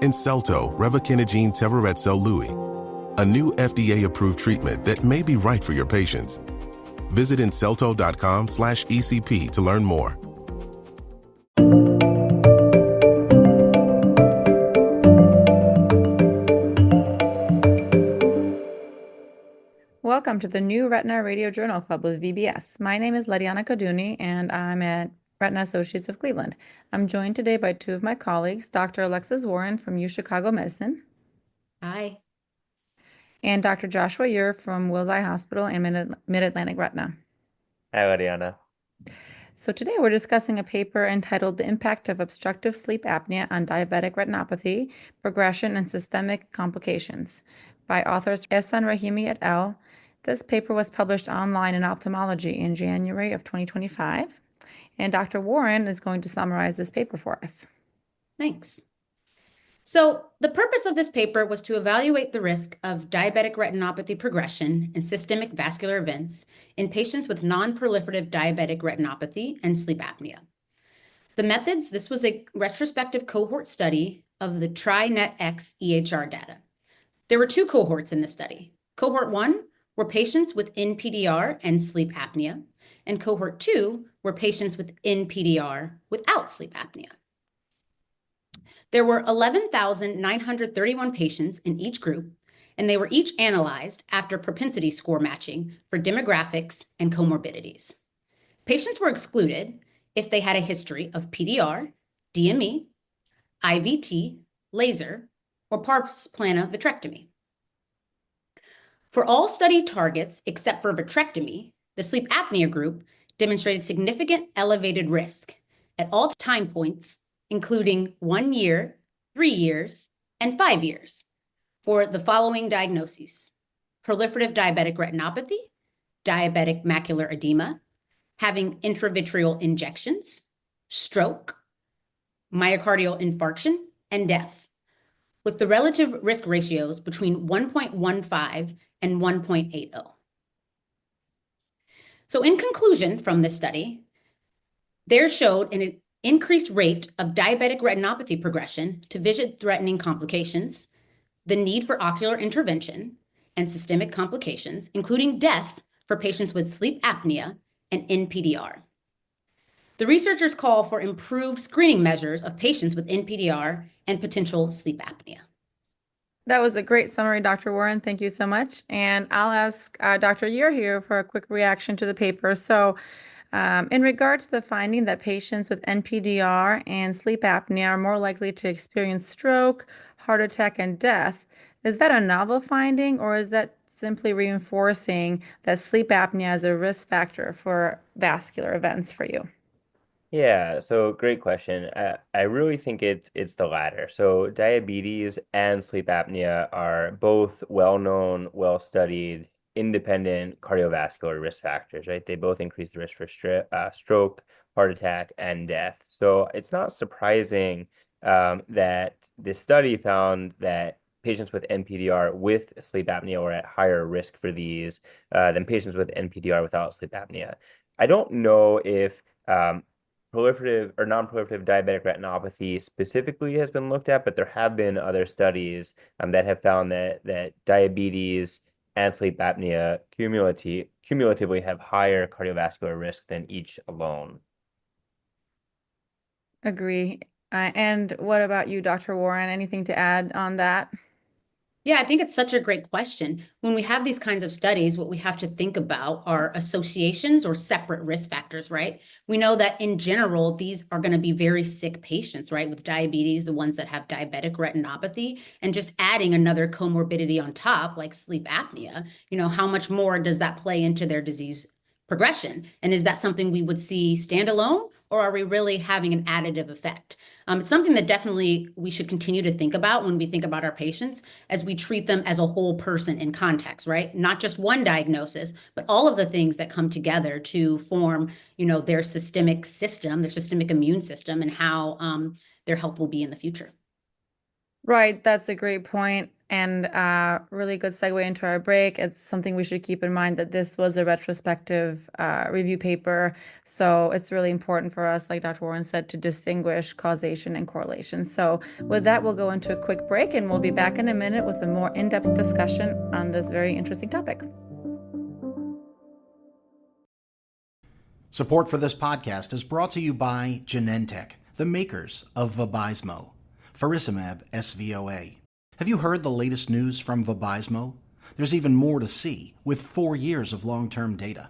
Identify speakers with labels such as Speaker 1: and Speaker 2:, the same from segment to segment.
Speaker 1: Incelto revokinogene teveretso lui, a new FDA-approved treatment that may be right for your patients. Visit incelto.com/ECP to learn more.
Speaker 2: Welcome to the new Retina Radio Journal Club with VBS. My name is Lediana Goduni, and I'm at Retina Associates of Cleveland. I'm joined today by two of my colleagues, Dr. Alexis Warren from UChicago Medicine.
Speaker 3: Hi.
Speaker 2: And Dr. Joshua Uhr from Wills Eye Hospital and Mid-Atlantic Retina.
Speaker 4: Hi, Lediana.
Speaker 2: So today we're discussing a paper entitled The Impact of Obstructive Sleep Apnea on Diabetic Retinopathy, Progression and Systemic Complications by authors Ehsan Rahimy et al. This paper was published online in Ophthalmology in January of 2025, and Dr. Warren is going to summarize this paper for us.
Speaker 3: Thanks. So the purpose of this paper was to evaluate the risk of diabetic retinopathy progression and systemic vascular events in patients with nonproliferative diabetic retinopathy and sleep apnea. The methods, this was a retrospective cohort study of the TriNetX EHR data. There were two cohorts in the study. Cohort 1 were patients with NPDR and sleep apnea, and cohort 2 were patients with NPDR without sleep apnea. There were 11,931 patients in each group, and they were each analyzed after propensity score matching for demographics and comorbidities. Patients were excluded if they had a history of PDR, DME, IVT, laser, or pars plana vitrectomy. For all study targets except for vitrectomy, the sleep apnea group demonstrated significant elevated risk at all time points, including 1 year, 3 years, and 5 years for the following diagnoses: proliferative diabetic retinopathy, diabetic macular edema, having intravitreal injections, stroke, myocardial infarction, and death, with the relative risk ratios between 1.15 and 1.80. So in conclusion from this study, there showed an increased rate of diabetic retinopathy progression to vision-threatening complications, the need for ocular intervention, and systemic complications, including death for patients with sleep apnea and NPDR. The researchers call for improved screening measures of patients with NPDR and potential sleep apnea.
Speaker 2: That was a great summary, Dr. Warren. Thank you so much. And I'll ask Dr. Uhr here for a quick reaction to the paper. So in regard to the finding that patients with NPDR and sleep apnea are more likely to experience stroke, heart attack, and death, is that a novel finding, or is that simply reinforcing that sleep apnea is a risk factor for vascular events for you?
Speaker 4: Yeah, so great question. I really think it's the latter. So diabetes and sleep apnea are both well-known, well-studied, independent cardiovascular risk factors, right? They both increase the risk for stroke, heart attack, and death. So it's not surprising that this study found that patients with NPDR with sleep apnea were at higher risk for these than patients with NPDR without sleep apnea. I don't know if proliferative or non-proliferative diabetic retinopathy specifically has been looked at, but there have been other studies that have found that diabetes and sleep apnea cumulatively have higher cardiovascular risk than each alone.
Speaker 2: Agree. And what about you, Dr. Warren? Anything to add on that?
Speaker 3: Yeah, I think it's such a great question. When we have these kinds of studies, what we have to think about are associations or separate risk factors, right? We know that in general, these are going to be very sick patients, right? With diabetes, the ones that have diabetic retinopathy, and just adding another comorbidity on top, like sleep apnea, how much more does that play into their disease progression? And is that something we would see standalone, or are we really having an additive effect? It's something that definitely we should continue to think about when we think about our patients as we treat them as a whole person in context, right? Not just one diagnosis, but all of the things that come together to form, their systemic system, their systemic immune system, and how their health will be in the future.
Speaker 2: Right, that's a great point. And really good segue into our break. It's something we should keep in mind that this was a retrospective review paper. So it's really important for us, like Dr. Warren said, to distinguish causation and correlation. So with that, we'll go into a quick break and we'll be back in a minute with a more in-depth discussion on this very interesting topic.
Speaker 5: Support for this podcast is brought to you by Genentech, the makers of Vabysmo, faricimab SVOA. Have you heard the latest news from Vabysmo? There's even more to see with 4 years of long-term data.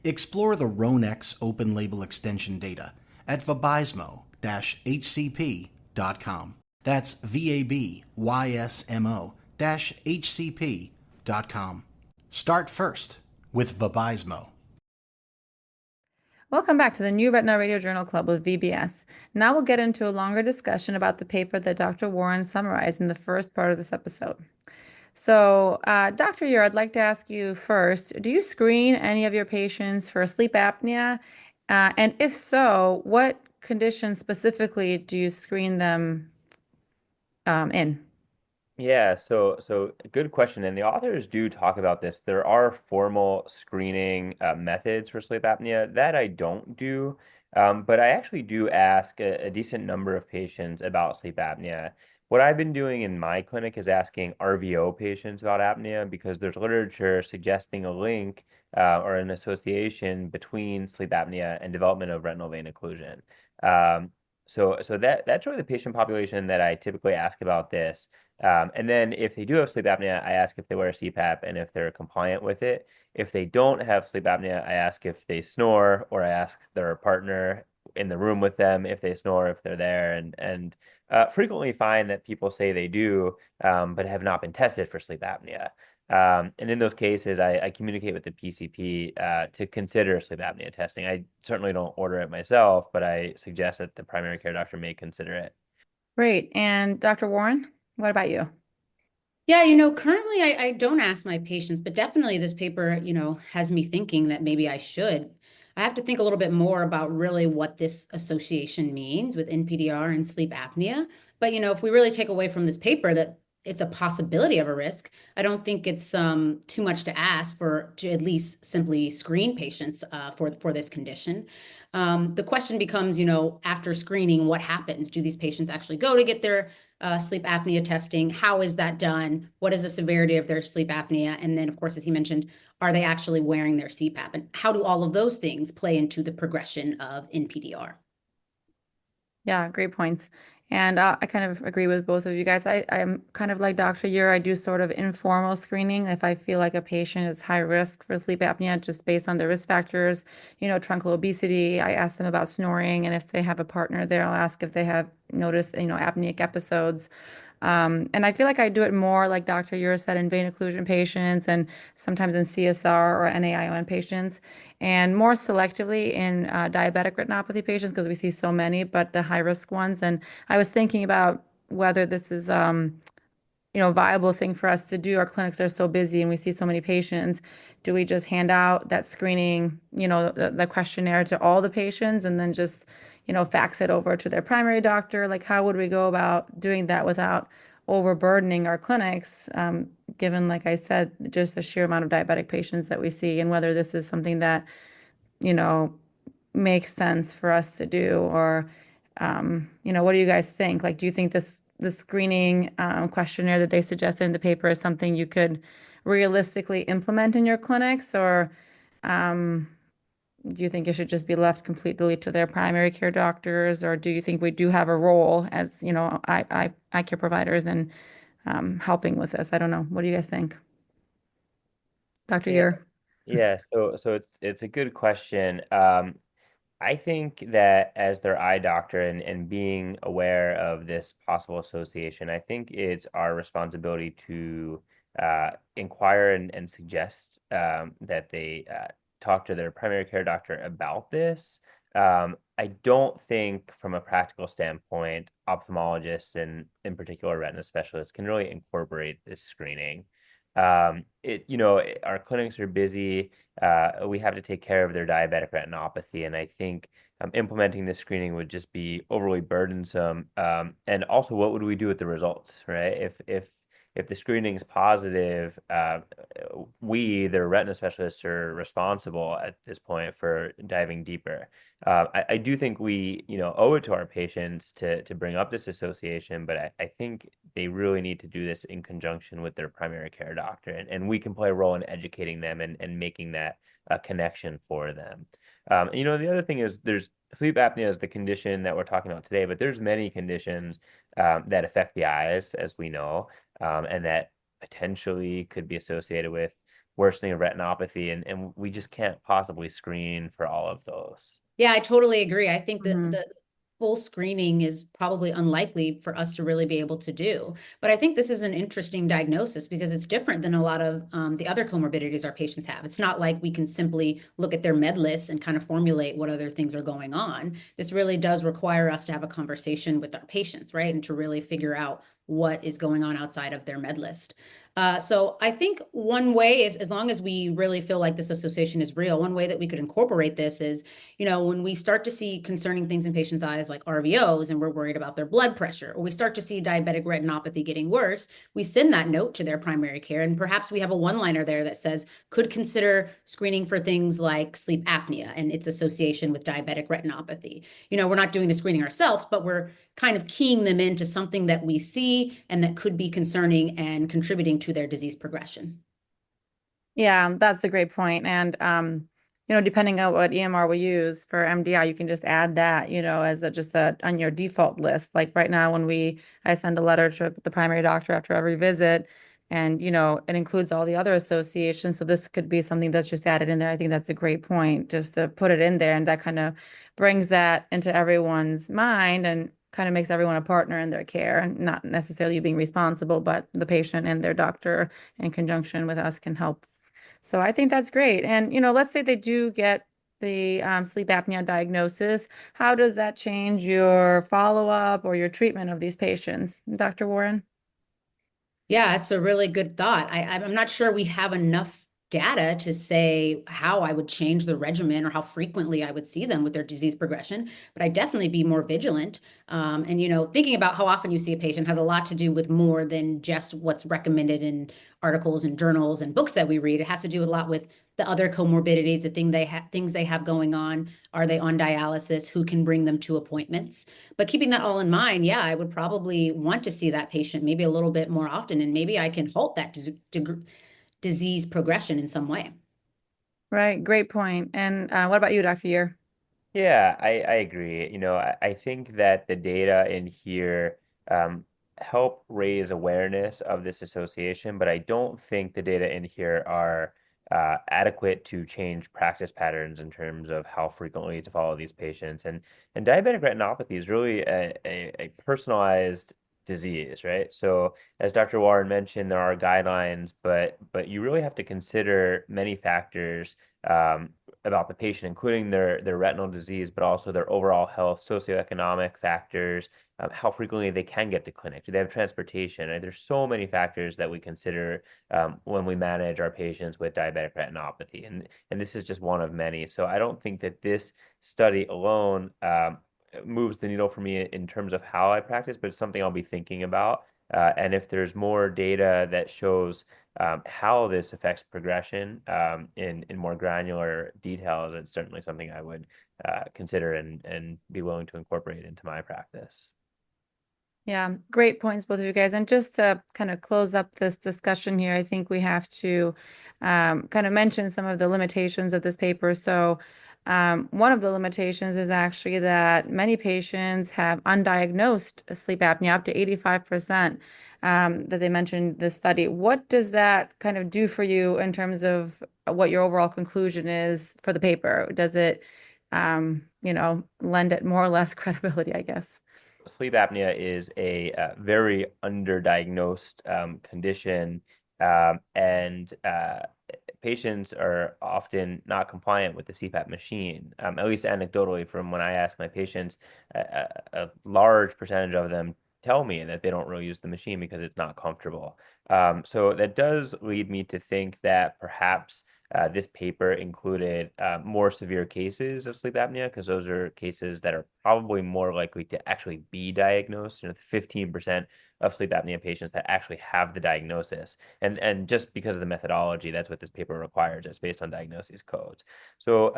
Speaker 5: Explore the RHONE-X open-label extension data at vabysmo-hcp.com. That's VABYSMO-hcp.com. Start first with Vabysmo.
Speaker 2: Welcome back to the new Retina Radio Journal Club with VBS. Now we'll get into a longer discussion about the paper that Dr. Warren summarized in the first part of this episode. So, Dr. Uhr, I'd like to ask you first, do you screen any of your patients for sleep apnea? And if so, what conditions specifically do you screen them in?
Speaker 4: Yeah, so good question. And the authors do talk about this. There are formal screening methods for sleep apnea that I don't do, but I actually do ask a decent number of patients about sleep apnea. What I've been doing in my clinic is asking RVO patients about apnea because there's literature suggesting a link or an association between sleep apnea and development of retinal vein occlusion. So that's really the patient population that I typically ask about this. And then if they do have sleep apnea, I ask if they wear a CPAP and if they're compliant with it. If they don't have sleep apnea, I ask if they snore, or I ask their partner in the room with them if they snore, if they're there, and frequently find that people say they do, but have not been tested for sleep apnea. And in those cases, I communicate with the PCP to consider sleep apnea testing. I certainly don't order it myself, but I suggest that the primary care doctor may consider it.
Speaker 2: Great. And Dr. Warren, what about you?
Speaker 3: Yeah, currently I don't ask my patients, but definitely this paper, has me thinking that maybe I should. I have to think a little bit more about really what this association means with NPDR and sleep apnea. But, if we really take away from this paper that it's a possibility of a risk, I don't think it's too much to ask to at least simply screen patients for this condition. The question becomes, after screening, what happens? Do these patients actually go to get their sleep apnea testing? How is that done? What is the severity of their sleep apnea? And then, of course, as he mentioned, are they actually wearing their CPAP? And how do all of those things play into the progression of NPDR?
Speaker 2: Yeah, great points. And I kind of agree with both of you guys. I'm kind of like Dr. Uhr. I do sort of informal screening if I feel like a patient is high risk for sleep apnea, just based on the risk factors, truncal obesity. I ask them about snoring, and if they have a partner there, I'll ask if they have noticed, apneic episodes. And I feel like I do it more, like Dr. Uhr said, in vein occlusion patients and sometimes in CSR or NAION patients, and more selectively in diabetic retinopathy patients because we see so many, but the high-risk ones. And I was thinking about whether this is viable thing for us to do. Our clinics are so busy and we see so many patients. Do we just hand out that screening, the questionnaire to all the patients and then just, fax it over to their primary doctor? Like, how would we go about doing that without overburdening our clinics, given, like I said, just the sheer amount of diabetic patients that we see, and whether this is something that, makes sense for us to do, or, what do you guys think? Like, do you think the screening questionnaire that they suggested in the paper is something you could realistically implement in your clinics, or do you think it should just be left completely to their primary care doctors, or do you think we do have a role as, eye care providers in helping with this? I don't know. What do you guys think? Dr.
Speaker 4: Yeah,
Speaker 2: Uhr?
Speaker 4: yeah. So it's a good question. I think that as their eye doctor and being aware of this possible association, I think it's our responsibility to inquire and suggest that they talk to their primary care doctor about this. I don't think, from a practical standpoint, ophthalmologists and in particular retina specialists can really incorporate this screening. Our clinics are busy. We have to take care of their diabetic retinopathy, and I think implementing this screening would just be overly burdensome. And also, what would we do with the results, right? if the screening is positive, we, the retina specialists, are responsible at this point for diving deeper. I do think we, owe it to our patients to bring up this association, but I think they really need to do this in conjunction with their primary care doctor, and we can play a role in educating them and making that a connection for them. The other thing is there's sleep apnea is the condition that we're talking about today, but there's many conditions that affect the eyes, as we know, and that potentially could be associated with worsening of retinopathy, and we just can't possibly screen for all of those.
Speaker 3: Yeah, I totally agree. I think that
Speaker 2: Mhm.
Speaker 3: the full screening is probably unlikely for us to really be able to do. But I think this is an interesting diagnosis because it's different than a lot of the other comorbidities our patients have. It's not like we can simply look at their med list and kind of formulate what other things are going on. This really does require us to have a conversation with our patients, right? And to really figure out what is going on outside of their med list. So I think one way, as long as we really feel like this association is real, one way that we could incorporate this is, when we start to see concerning things in patients' eyes like RVOs and we're worried about their blood pressure, or we start to see diabetic retinopathy getting worse, we send that note to their primary care. And perhaps we have a one-liner there that says, could consider screening for things like sleep apnea and its association with diabetic retinopathy. We're not doing the screening ourselves, but we're kind of keying them into something that we see and that could be concerning and contributing to their disease progression.
Speaker 2: Yeah, that's a great point. And, depending on what EMR we use for MDI, you can just add that, as on your default list. Like right now, I send a letter to the primary doctor after every visit, and, it includes all the other associations. So this could be something that's just added in there. I think that's a great point, just to put it in there. And that kind of brings that into everyone's mind and kind of makes everyone a partner in their care, and not necessarily you being responsible, but the patient and their doctor in conjunction with us can help. So I think that's great. And, let's say they do get the sleep apnea diagnosis. How does that change your follow-up or your treatment of these patients, Dr. Warren?
Speaker 3: Yeah, it's a really good thought. I'm not sure we have enough data to say how I would change the regimen or how frequently I would see them with their disease progression, but I'd definitely be more vigilant. And, thinking about how often you see a patient has a lot to do with more than just what's recommended in articles and journals and books that we read. It has to do a lot with the other comorbidities, things they have going on. Are they on dialysis? Who can bring them to appointments? But keeping that all in mind, yeah, I would probably want to see that patient maybe a little bit more often, and maybe I can halt that disease progression in some way.
Speaker 2: Right, great point. And what about you, Dr. Uhr?
Speaker 4: Yeah, I agree. I think that the data in here help raise awareness of this association, but I don't think the data in here are adequate to change practice patterns in terms of how frequently to follow these patients. And diabetic retinopathy is really a personalized disease, right? So as Dr. Warren mentioned, there are guidelines, but you really have to consider many factors about the patient, including their retinal disease, but also their overall health, socioeconomic factors, how frequently they can get to clinic. Do they have transportation? And there's so many factors that we consider when we manage our patients with diabetic retinopathy. And this is just one of many. So I don't think that this study alone moves the needle for me in terms of how I practice, but it's something I'll be thinking about. And if there's more data that shows how this affects progression in more granular details, it's certainly something I would consider and be willing to incorporate into my practice.
Speaker 2: Yeah, great points, both of you guys. And just to kind of close up this discussion here, I think we have to kind of mention some of the limitations of this paper. So one of the limitations is actually that many patients have undiagnosed sleep apnea, up to 85%, that they mentioned this study. What does that kind of do for you in terms of what your overall conclusion is for the paper? Does it, lend it more or less credibility, I guess?
Speaker 4: Sleep apnea is a very underdiagnosed condition, and patients are often not compliant with the CPAP machine. At least anecdotally, from when I ask my patients, a large percentage of them tell me that they don't really use the machine because it's not comfortable. So that does lead me to think that perhaps This paper included more severe cases of sleep apnea because those are cases that are probably more likely to actually be diagnosed. 15% of sleep apnea patients that actually have the diagnosis. And just because of the methodology, that's what this paper requires. It's based on diagnoses codes. So,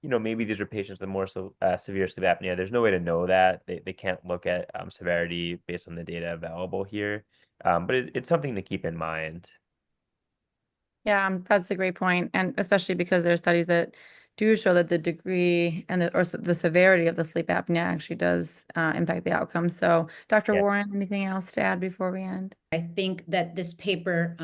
Speaker 4: maybe these are patients with more severe sleep apnea. There's no way to know that. They can't look at severity based on the data available here. But it's something to keep in mind.
Speaker 2: Yeah, that's a great point, and especially because there are studies that do show that the degree and the severity of the sleep apnea actually does impact the outcome. So, Dr.
Speaker 4: Yeah.
Speaker 2: Warren, anything else to add before we end?
Speaker 3: I think that this paper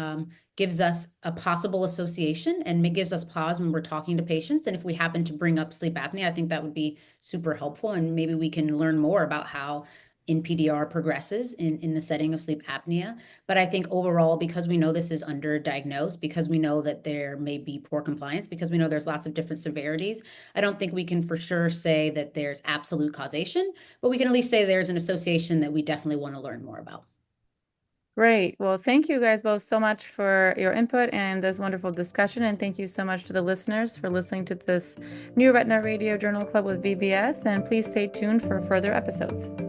Speaker 3: gives us a possible association and it gives us pause when we're talking to patients. And if we happen to bring up sleep apnea, I think that would be super helpful. And maybe we can learn more about how NPDR progresses in the setting of sleep apnea. But I think overall, because we know this is underdiagnosed, because we know that there may be poor compliance, because we know there's lots of different severities, I don't think we can for sure say that there's absolute causation, but we can at least say there's an association that we definitely want to learn more about.
Speaker 2: Great. Well, thank you guys both so much for your input and this wonderful discussion. And thank you so much to the listeners for listening to this new Retina Radio Journal Club with VBS. And please stay tuned for further episodes.